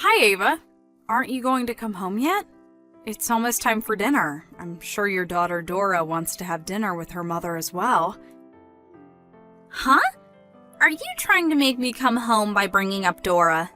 Hi, Ava. Aren't you going to come home yet? It's almost time for dinner. I'm sure your daughter Dora wants to have dinner with her mother as well. Huh? Are you trying to make me come home by bringing up Dora?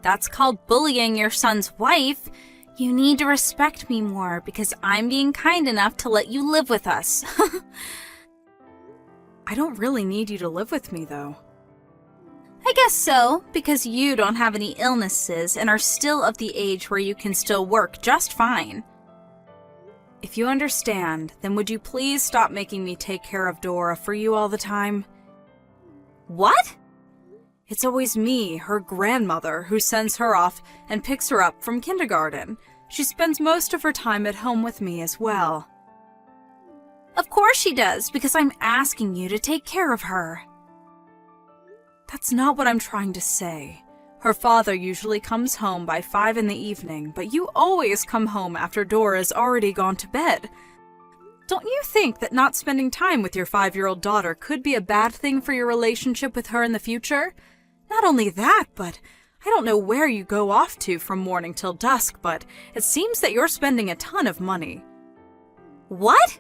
That's called bullying your son's wife. You need to respect me more because I'm being kind enough to let you live with us. I don't really need you to live with me, though. I guess so, because you don't have any illnesses and are still of the age where you can still work just fine. If you understand, then would you please stop making me take care of Dora for you all the time? What? It's always me, her grandmother, who sends her off and picks her up from kindergarten. She spends most of her time at home with me as well. Of course she does, because I'm asking you to take care of her. That's not what I'm trying to say. Her father usually comes home by 5 in the evening, but you always come home after Dora's already gone to bed. Don't you think that not spending time with your 5-year-old daughter could be a bad thing for your relationship with her in the future? Not only that, but I don't know where you go off to from morning till dusk, but it seems that you're spending a ton of money. What?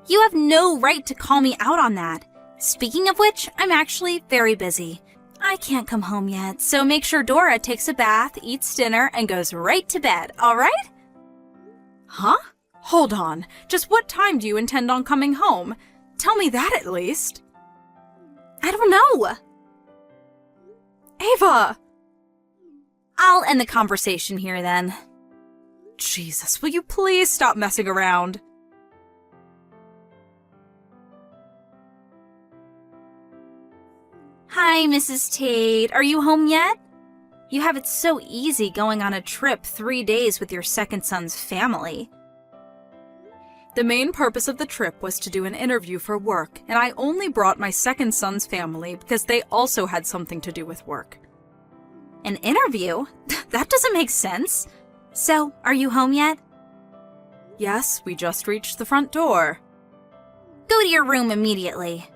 You have no right to call me out on that. Speaking of which, I'm actually very busy. I can't come home yet, so make sure Dora takes a bath, eats dinner, and goes right to bed, all right? Huh? Hold on. Just what time do you intend on coming home? Tell me that at least. I don't know. Ava! I'll end the conversation here then. Jesus, will you please stop messing around? Hi, Mrs. Tate. Are you home yet? You have it so easy going on a trip 3 days with your second son's family. The main purpose of the trip was to do an interview for work, and I only brought my second son's family because they also had something to do with work. An interview? That doesn't make sense. So, are you home yet? Yes, we just reached the front door. Go to your room immediately.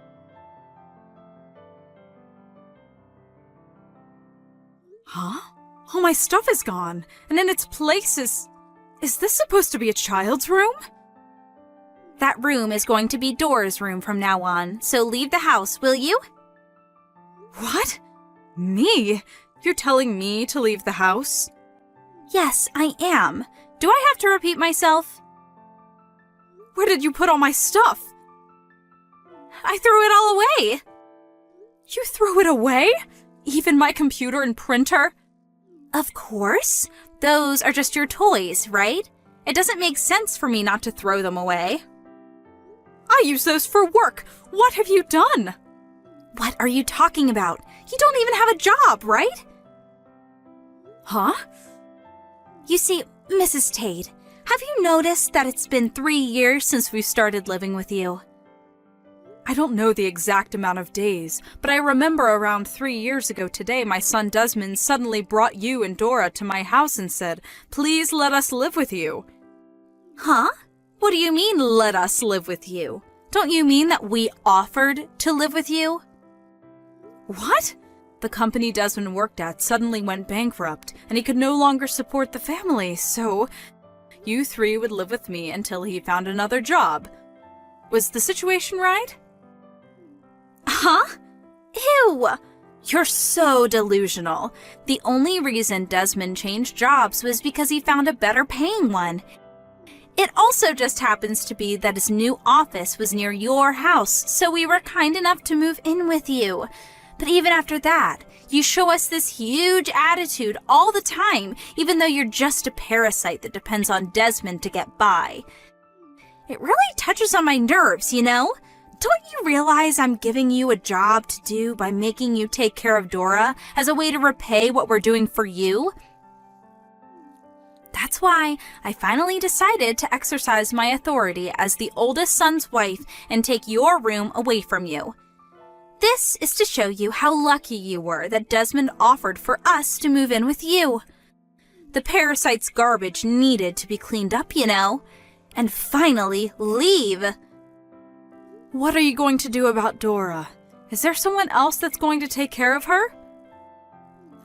Huh? All my stuff is gone, and in its place is this supposed to be a child's room? That room is going to be Dora's room from now on, so leave the house, will you? What? Me? You're telling me to leave the house? Yes, I am. Do I have to repeat myself? Where did you put all my stuff? I threw it all away. You threw it away? Even my computer and printer? Of course. Those are just your toys, right? It doesn't make sense for me not to throw them away. I use those for work. What have you done? What are you talking about? You don't even have a job, right? Huh? You see, Mrs. Tate, have you noticed that it's been 3 years since we started living with you? I don't know the exact amount of days, but I remember around 3 years ago today my son Desmond suddenly brought you and Dora to my house and said, "Please let us live with you." Huh? What do you mean, let us live with you? Don't you mean that we offered to live with you? What? The company Desmond worked at suddenly went bankrupt, and he could no longer support the family, so you 3 would live with me until he found another job. Was the situation right? Huh? Ew! You're so delusional. The only reason Desmond changed jobs was because he found a better paying one. It also just happens to be that his new office was near your house, so we were kind enough to move in with you. But even after that, you show us this huge attitude all the time, even though you're just a parasite that depends on Desmond to get by. It really touches on my nerves, you know? Don't you realize I'm giving you a job to do by making you take care of Dora as a way to repay what we're doing for you? That's why I finally decided to exercise my authority as the oldest son's wife and take your room away from you. This is to show you how lucky you were that Desmond offered for us to move in with you. The parasite's garbage needed to be cleaned up, you know. And finally, leave. What are you going to do about Dora? Is there someone else that's going to take care of her?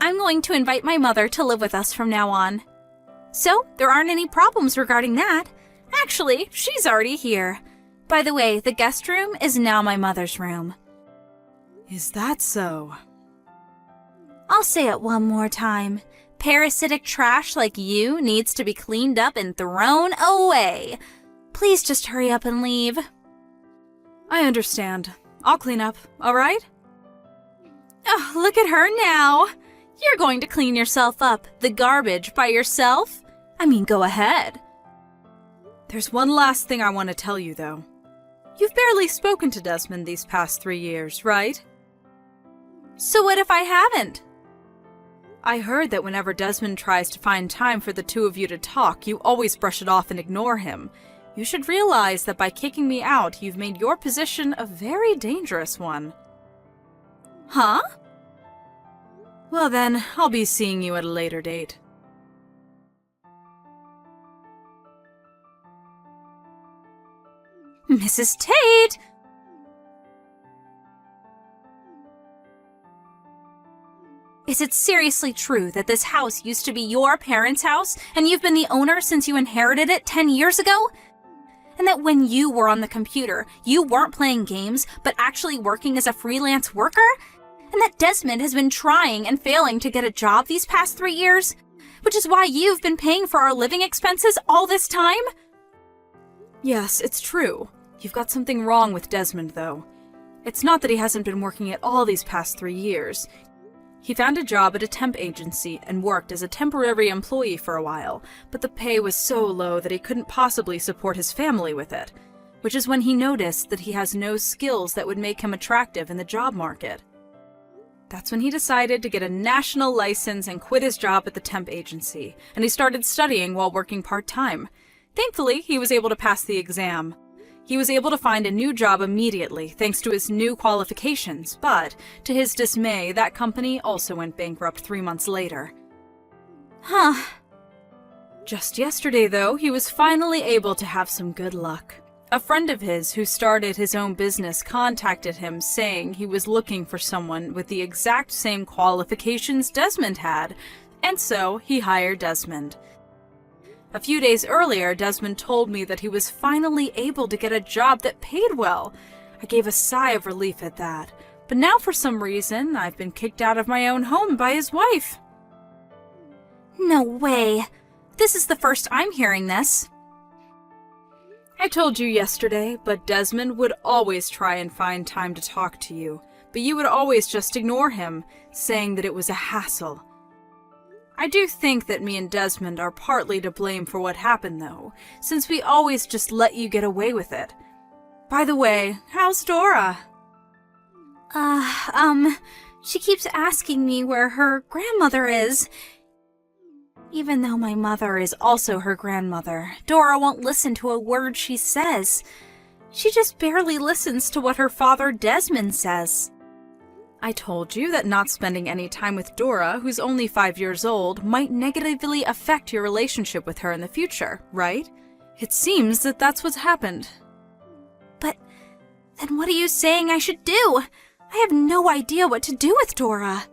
I'm going to invite my mother to live with us from now on. So, there aren't any problems regarding that. Actually, she's already here. By the way, the guest room is now my mother's room. Is that so? I'll say it one more time. Parasitic trash like you needs to be cleaned up and thrown away. Please just hurry up and leave. I understand. I'll clean up, all right? Oh, look at her now. You're going to clean yourself up, the garbage, by yourself? I mean, go ahead. There's one last thing I want to tell you, though. You've barely spoken to Desmond these past 3 years, right? So what if I haven't? I heard that whenever Desmond tries to find time for the two of you to talk, you always brush it off and ignore him. You should realize that by kicking me out, you've made your position a very dangerous one. Huh? Well then, I'll be seeing you at a later date. Mrs. Tate! Is it seriously true that this house used to be your parents' house and you've been the owner since you inherited it 10 years ago? And that when you were on the computer, you weren't playing games, but actually working as a freelance worker? And that Desmond has been trying and failing to get a job these past 3 years? Which is why you've been paying for our living expenses all this time? Yes, it's true. You've got something wrong with Desmond, though. It's not that he hasn't been working at all these past 3 years. He found a job at a temp agency and worked as a temporary employee for a while, but the pay was so low that he couldn't possibly support his family with it, which is when he noticed that he has no skills that would make him attractive in the job market. That's when he decided to get a national license and quit his job at the temp agency, and he started studying while working part-time. Thankfully, he was able to pass the exam. He was able to find a new job immediately thanks to his new qualifications, but, to his dismay, that company also went bankrupt 3 months later. Huh. Just yesterday, though, he was finally able to have some good luck. A friend of his who started his own business contacted him saying he was looking for someone with the exact same qualifications Desmond had, and so he hired Desmond. A few days earlier, Desmond told me that he was finally able to get a job that paid well. I gave a sigh of relief at that, but now for some reason, I've been kicked out of my own home by his wife. No way. This is the first I'm hearing this. I told you yesterday, but Desmond would always try and find time to talk to you, but you would always just ignore him, saying that it was a hassle. I do think that me and Desmond are partly to blame for what happened, though, since we always just let you get away with it. By the way, how's Dora? She keeps asking me where her grandmother is. Even though my mother is also her grandmother, Dora won't listen to a word she says. She just barely listens to what her father Desmond says. I told you that not spending any time with Dora, who's only 5 years old, might negatively affect your relationship with her in the future, right? It seems that that's what's happened. But then what are you saying I should do? I have no idea what to do with Dora.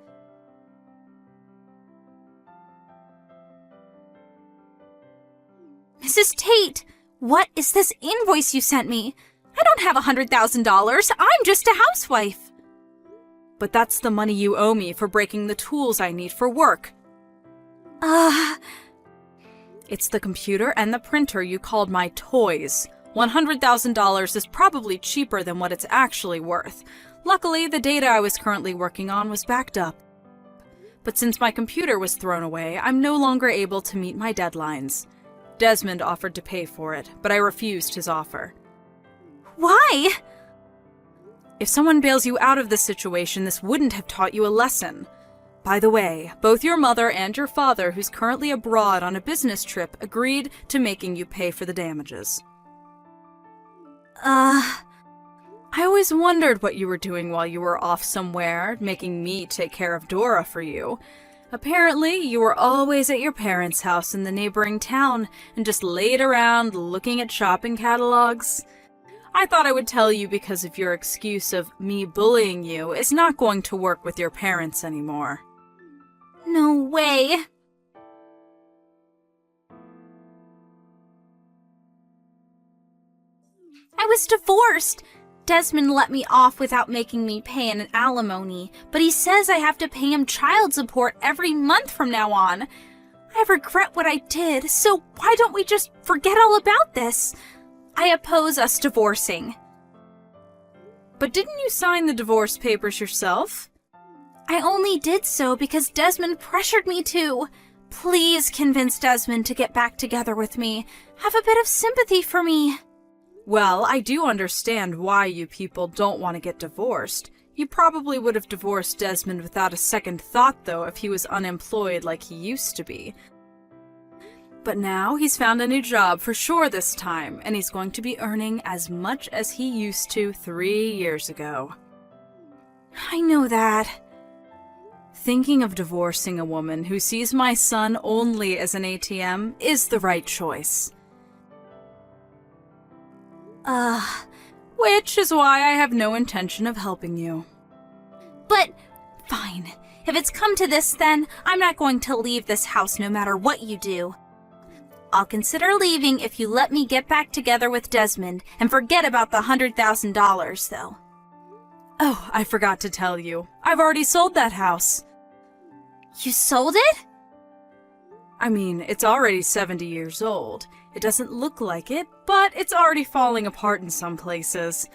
Mrs. Tate, what is this invoice you sent me? I don't have $100,000. I'm just a housewife. But that's the money you owe me for breaking the tools I need for work. It's the computer and the printer you called my toys. $100,000 is probably cheaper than what it's actually worth. Luckily, the data I was currently working on was backed up. But since my computer was thrown away, I'm no longer able to meet my deadlines. Desmond offered to pay for it, but I refused his offer. Why? If someone bails you out of this situation, this wouldn't have taught you a lesson. By the way, both your mother and your father, who's currently abroad on a business trip, agreed to making you pay for the damages. I always wondered what you were doing while you were off somewhere, making me take care of Dora for you. Apparently, you were always at your parents' house in the neighboring town and just laid around looking at shopping catalogs. I thought I would tell you because of your excuse of me bullying you is not going to work with your parents anymore. No way. I was divorced. Desmond let me off without making me pay an alimony, but he says I have to pay him child support every month from now on. I regret what I did, so why don't we just forget all about this? I oppose us divorcing. But didn't you sign the divorce papers yourself? I only did so because Desmond pressured me to. Please convince Desmond to get back together with me. Have a bit of sympathy for me. Well, I do understand why you people don't want to get divorced. You probably would have divorced Desmond without a second thought, though, if he was unemployed like he used to be. But now he's found a new job for sure this time, and he's going to be earning as much as he used to 3 years ago. I know that. Thinking of divorcing a woman who sees my son only as an ATM is the right choice. Which is why I have no intention of helping you. But, fine. If it's come to this, then I'm not going to leave this house no matter what you do. I'll consider leaving if you let me get back together with Desmond and forget about the $100,000, though. Oh, I forgot to tell you. I've already sold that house. You sold it? I mean, it's already 70 years old. It doesn't look like it, but it's already falling apart in some places.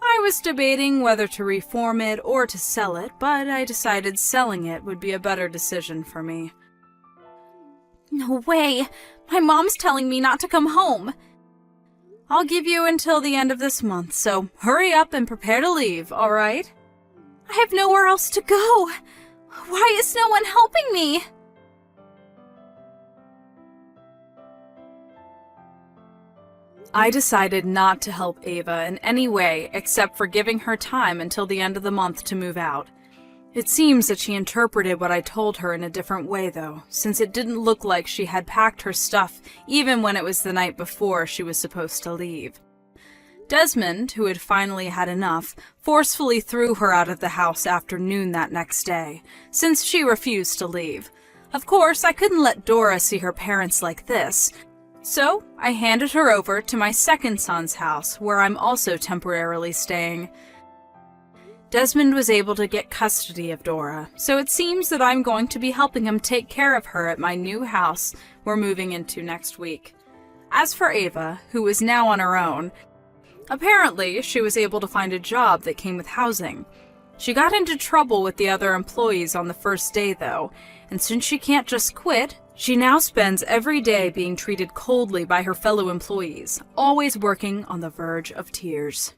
I was debating whether to reform it or to sell it, but I decided selling it would be a better decision for me. No way. My mom's telling me not to come home. I'll give you until the end of this month, so hurry up and prepare to leave, all right? I have nowhere else to go. Why is no one helping me? I decided not to help Ava in any way except for giving her time until the end of the month to move out. It seems that she interpreted what I told her in a different way, though, since it didn't look like she had packed her stuff even when it was the night before she was supposed to leave. Desmond, who had finally had enough, forcefully threw her out of the house after noon that next day, since she refused to leave. Of course, I couldn't let Dora see her parents like this, so I handed her over to my second son's house, where I'm also temporarily staying. Desmond was able to get custody of Dora, so it seems that I'm going to be helping him take care of her at my new house we're moving into next week. As for Ava, who is now on her own, apparently she was able to find a job that came with housing. She got into trouble with the other employees on the first day, though, and since she can't just quit, she now spends every day being treated coldly by her fellow employees, always working on the verge of tears.